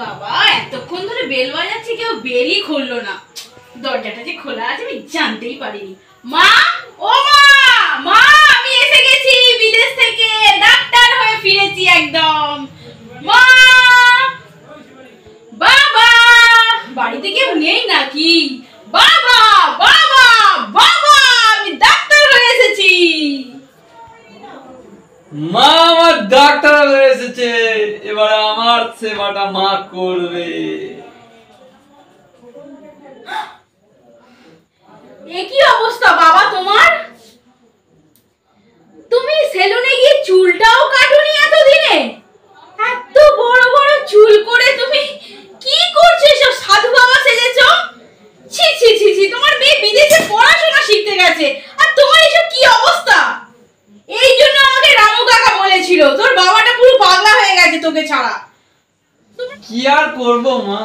বাবা এতক্ষণ ধরে বেল বাজাচ্ছি, কেউ বেলই খুললো না। দরজাটা যে খোলা আছে আমি জানতেই পারিনি। মা, ও মা, মা আমি এসে গেছি বিদেশ থেকে, ডাক্তার হয়ে ফিরেছি একদম। মা, বাবা, বাড়িতে কেউ নেই নাকি? বাবা, বাবা, বাবা, আমি ডাক্তার হয়ে এসেছি। মা, আমার ডাক্তার হয়ে এসেছে, এবার আমার সেবাটা মা করবে। এ কি অবস্থা বাবা তোমার? তুমি সেলুনে গিয়ে চুলটাও কাটুনি এতদিনে? এত বড় বড় চুল করে তুমি কি করছো? এসব সাধু বাবা সেজেছো? ছি ছি ছি ছি, তোমার মেয়ে বিদেশে পড়াশোনা শিখতে গেছে আর তোমার এসব কি অবস্থা? এই জন্য আমাকে রামু কাকা বলেছিল তোর বাবাটা পুরো পাগলা হয়ে গেছে তোকে ছাড়া। কি আর করবো মা,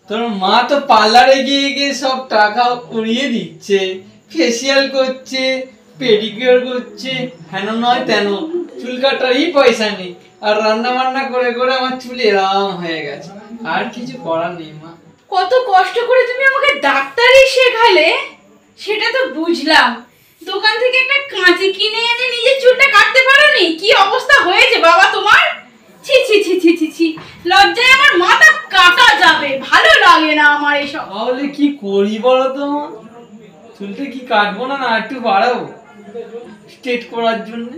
তোর মা তো পার্লারে গিয়ে গিয়ে সব টাকা উড়িয়ে দিচ্ছে, ফেসিয়াল করছে, পেডিকিউর করছে, হেন নয় তেন, চুল কাটারই পয়সা নেই, আর রান্না বান্না করে করে আমার চুল এরম হয়ে গেছে। আর কিছু করার নেই মা। কত কষ্ট করে তুমি আমাকে ডাক্তারি শেখালে সেটা তো বুঝলাম, দোকান থেকে একটা কাঁচি কিনে এনে নিজের চুলটা কাটতে পারোনি? কি অবস্থা হয়েছে বাবা তোমার? ছি ছি ছি ছি ছি ছি, লজ্জায় আমার মাথা কাটা যাবে, ভালো লাগে না আমার এসব। তাহলে কি করি বলো তো মা? চুলটা কি কাটবো না, না একটু বাড়াবো স্ট্রেট করার জন্য?